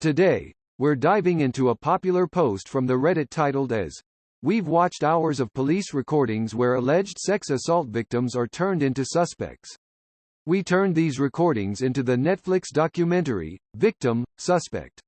Today, we're diving into a popular post from the Reddit titled as, "We've watched hours of police recordings where alleged sex assault victims are turned into suspects. We turned these recordings into the Netflix documentary, Victim, Suspect.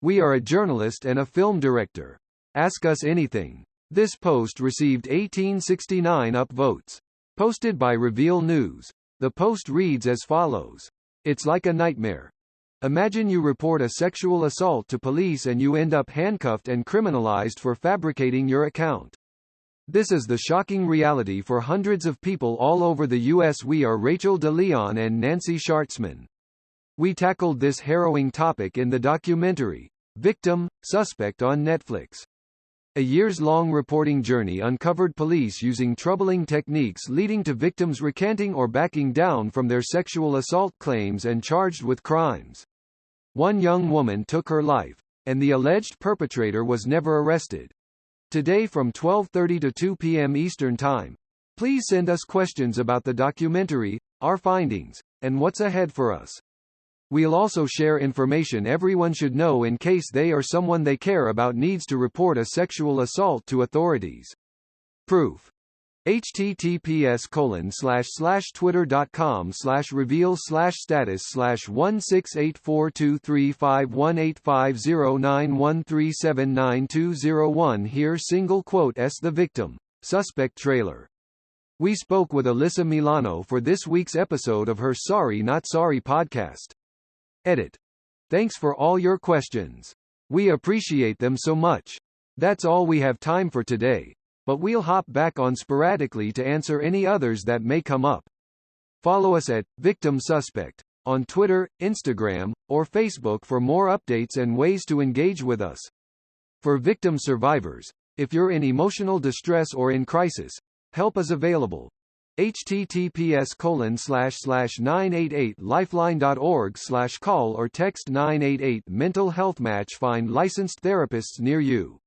We are a journalist and a film director. Ask us anything." This post received 1869 upvotes. Posted by Reveal News. The post reads as follows. "It's like a nightmare. Imagine you report a sexual assault to police and you end up handcuffed and criminalized for fabricating your account. This is the shocking reality for hundreds of people all over the U.S. We are Rachel DeLeon and Nancy Schartzman. We tackled this harrowing topic in the documentary, Victim, Suspect on Netflix. A years-long reporting journey uncovered police using troubling techniques leading to victims recanting or backing down from their sexual assault claims and charged with crimes. One young woman took her life, and the alleged perpetrator was never arrested. Today from 12:30 to 2 p.m. Eastern Time. Please send us questions about the documentary, our findings, and what's ahead for us. We'll also share information everyone should know in case they or someone they care about needs to report a sexual assault to authorities. Proof. https://twitter.com/reveal/status/1684235185091379201 Here single quote s The Victim, Suspect trailer. We spoke with Alyssa Milano for this week's episode of her Sorry Not Sorry podcast. Edit. Thanks for all your questions. We appreciate them so much. That's all we have time for today, but we'll hop back on sporadically to answer any others that may come up. Follow us at Victim Suspect on Twitter, Instagram, or Facebook for more updates and ways to engage with us. For victim survivors, if you're in emotional distress or in crisis, help is available. https://988lifeline.org/call or text 988 mental health match. Find licensed therapists near you.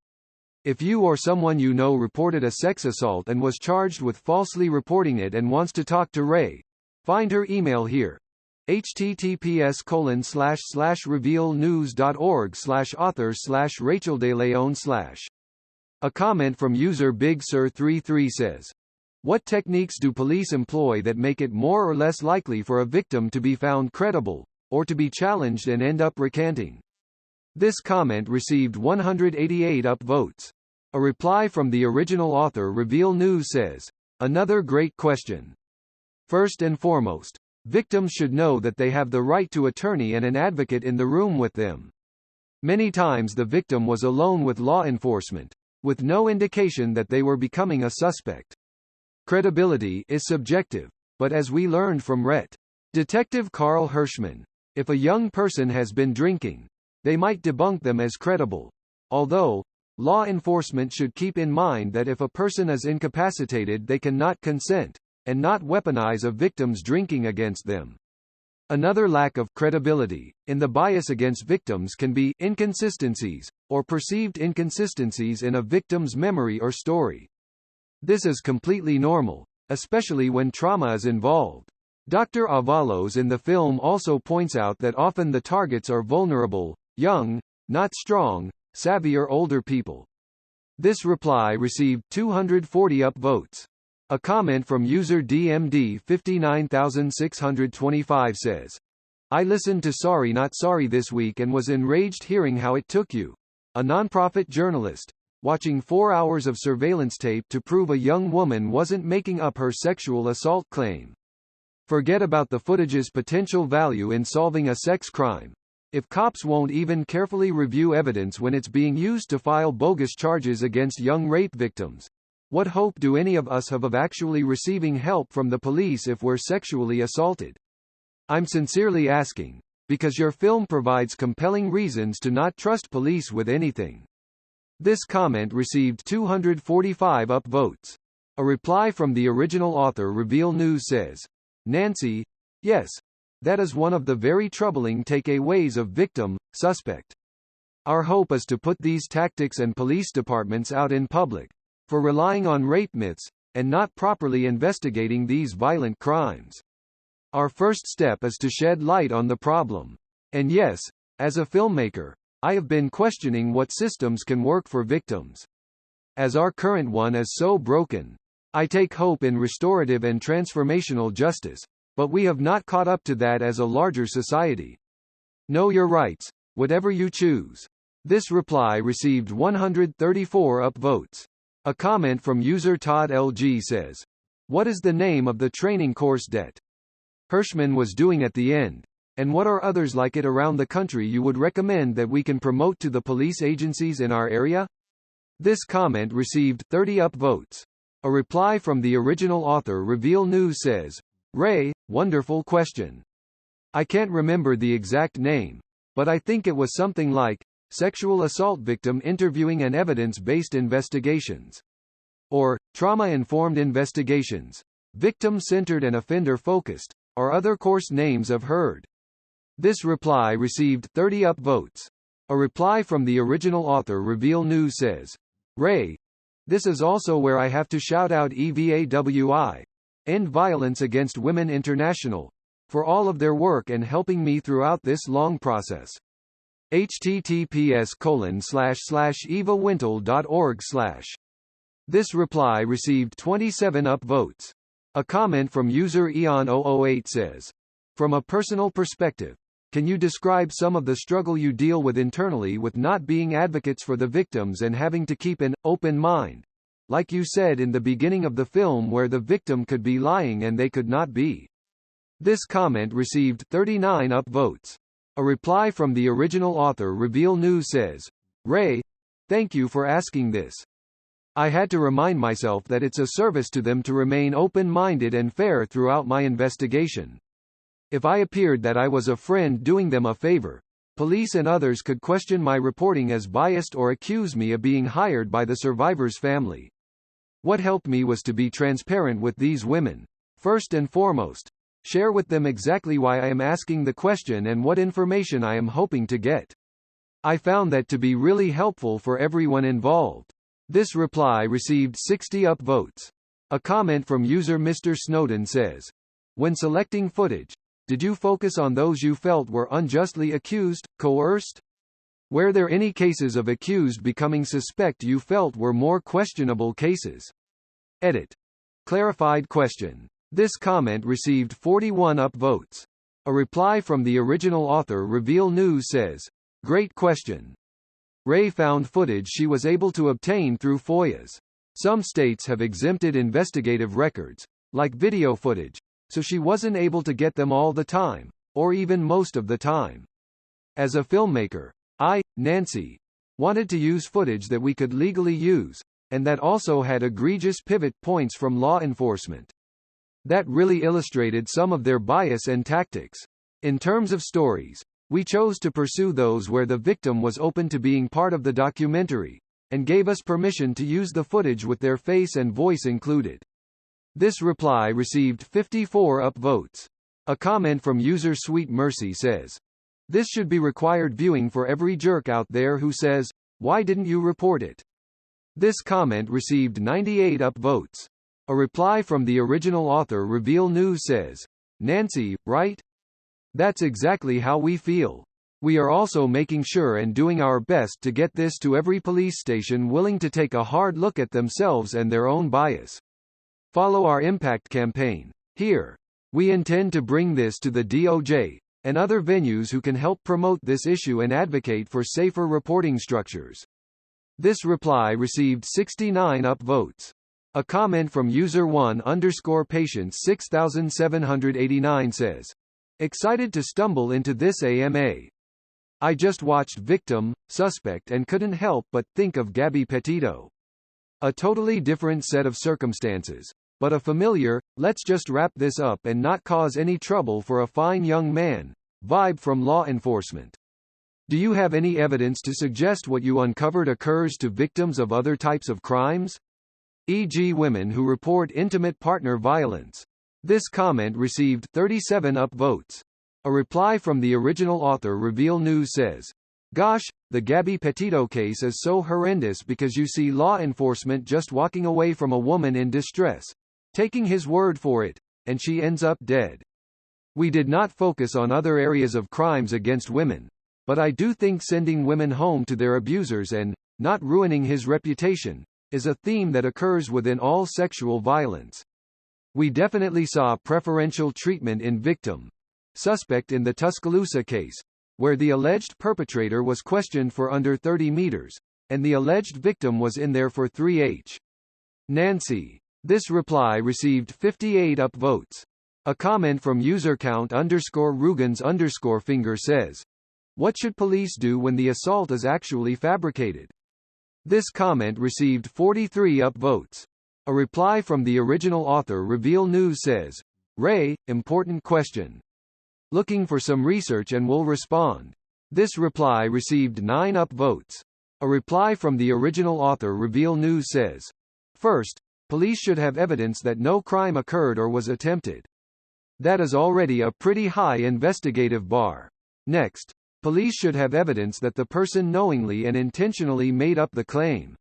If you or someone you know reported a sex assault and was charged with falsely reporting it and wants to talk to Ray, find her email here. https://revealnews.org/author/RachelDeLeon/. A comment from user Big Sir 33 says, "What techniques do police employ that make it more or less likely for a victim to be found credible, or to be challenged and end up recanting?" This comment received 188 upvotes. A reply from the original author Reveal News says, "Another great question. First and foremost, victims should know that they have the right to attorney and an advocate in the room with them. Many times the victim was alone with law enforcement, with no indication that they were becoming a suspect. Credibility is subjective, but as we learned from Ret. Detective Carl Hirschman, if a young person has been drinking, they might debunk them as credible. Although, law enforcement should keep in mind that if a person is incapacitated they cannot consent, and not weaponize a victim's drinking against them. Another lack of credibility in the bias against victims can be inconsistencies, or perceived inconsistencies in a victim's memory or story. This is completely normal, especially when trauma is involved. Dr. Avalos in the film also points out that often the targets are vulnerable, young, not strong, savvy or older people. This reply received 240 upvotes. A comment from user DMD 59625 says, "I listened to Sorry Not Sorry this week and was enraged hearing how it took you, a nonprofit journalist, watching 4 hours of surveillance tape to prove a young woman wasn't making up her sexual assault claim. Forget about the footage's potential value in solving a sex crime. If cops won't even carefully review evidence when it's being used to file bogus charges against young rape victims, what hope do any of us have of actually receiving help from the police if we're sexually assaulted? I'm sincerely asking, because your film provides compelling reasons to not trust police with anything." This comment received 245 upvotes. A reply from the original author Reveal News says, "Nancy, yes, that is one of the very troubling takeaways of Victim, Suspect. Our hope is to put these tactics and police departments out in public, for relying on rape myths, and not properly investigating these violent crimes. Our first step is to shed light on the problem. And yes, As a filmmaker, I have been questioning what systems can work for victims. As our current one is so broken, I take hope in restorative and transformational justice, but we have not caught up to that as a larger society. Know your rights, whatever you choose. This reply received 134 upvotes. A comment from user Todd LG says, "What is the name of the training course that Hirschman was doing at the end? And what are others like it around the country you would recommend that we can promote to the police agencies in our area?" This comment received 30 upvotes. A reply from the original author Reveal News says, "Ray, wonderful question. I can't remember the exact name, but I think it was something like, Sexual Assault Victim Interviewing and Evidence-Based Investigations. Or, Trauma-Informed Investigations. Victim-Centered and Offender-Focused, or other course names I've heard." This reply received 30 upvotes. A reply from the original author Reveal News says, "Ray, this is also where I have to shout out EVAWI, End Violence Against Women International, for all of their work and helping me throughout this long process. https://evawintle.org/." This reply received 27 upvotes. A comment from user Eon008 says, "From a personal perspective, can you describe some of the struggle you deal with internally with not being advocates for the victims and having to keep an open mind? Like you said in the beginning of the film where the victim could be lying and they could not be." This comment received 39 upvotes. A reply from the original author Reveal News says, "Ray, thank you for asking this. I had to remind myself that it's a service to them to remain open-minded and fair throughout my investigation. If I appeared that I was a friend doing them a favor, police and others could question my reporting as biased or accuse me of being hired by the survivor's family. What helped me was to be transparent with these women. First and foremost, share with them exactly why I am asking the question and what information I am hoping to get. I found that to be really helpful for everyone involved." This reply received 60 upvotes. A comment from user Mr. Snowden says, "When selecting footage, did you focus on those you felt were unjustly accused, coerced? Were there any cases of accused becoming suspect you felt were more questionable cases?" Edit. Clarified question. This comment received 41 upvotes. A reply from the original author Reveal News says, "Great question. Ray found footage she was able to obtain through FOIAs. Some states have exempted investigative records, like video footage, so she wasn't able to get them all the time, or even most of the time. As a filmmaker, I, Nancy, wanted to use footage that we could legally use, and that also had egregious pivot points from law enforcement. That really illustrated some of their bias and tactics. In terms of stories, we chose to pursue those where the victim was open to being part of the documentary, and gave us permission to use the footage with their face and voice included." This reply received 54 upvotes. A comment from user Sweet Mercy says, "This should be required viewing for every jerk out there who says, 'Why didn't you report it?'" This comment received 98 upvotes. A reply from the original author Reveal News says, "Nancy, right? That's exactly how we feel. We are also making sure and doing our best to get this to every police station willing to take a hard look at themselves and their own bias. Follow our impact campaign. Here. We intend to bring this to the DOJ, and other venues who can help promote this issue and advocate for safer reporting structures." This reply received 69 upvotes. A comment from user 1_patience 6789 says, "Excited to stumble into this AMA. I just watched Victim, Suspect and couldn't help but think of Gabby Petito. A totally different set of circumstances, but a familiar, let's just wrap this up and not cause any trouble for a fine young man, vibe from law enforcement. Do you have any evidence to suggest what you uncovered occurs to victims of other types of crimes? E.g. women who report intimate partner violence." This comment received 37 upvotes. A reply from the original author Reveal News says, "Gosh, the Gabby Petito case is so horrendous because you see law enforcement just walking away from a woman in distress, taking his word for it, and she ends up dead. We did not focus on other areas of crimes against women. but I do think sending women home to their abusers and not ruining his reputation is a theme that occurs within all sexual violence. We definitely saw preferential treatment in victim suspect in the Tuscaloosa case, where the alleged perpetrator was questioned for under 30 meters, and the alleged victim was in there for 3h. Nancy. This reply received 58 upvotes. A comment from user count_Rugans_finger says, "What should police do when the assault is actually fabricated?" This comment received 43 upvotes. A reply from the original author Reveal News says, "Ray, important question. Looking for some research and will respond." This reply received 9 upvotes. A reply from the original author Reveal News says, "First, police should have evidence that no crime occurred or was attempted. That is already a pretty high investigative bar. Next, police should have evidence that the person knowingly and intentionally made up the claim.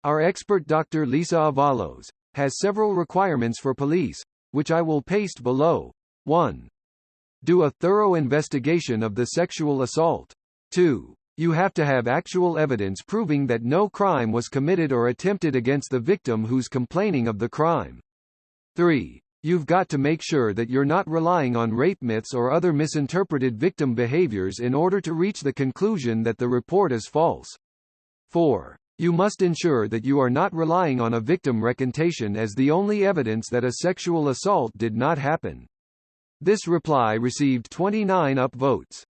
Our expert Dr. Lisa Avalos has several requirements for police, which I will paste below. 1. Do a thorough investigation of the sexual assault. 2. You have to have actual evidence proving that no crime was committed or attempted against the victim who's complaining of the crime. 3. You've got to make sure that you're not relying on rape myths or other misinterpreted victim behaviors in order to reach the conclusion that the report is false. 4. You must ensure that you are not relying on a victim recantation as the only evidence that a sexual assault did not happen." This reply received 29 upvotes.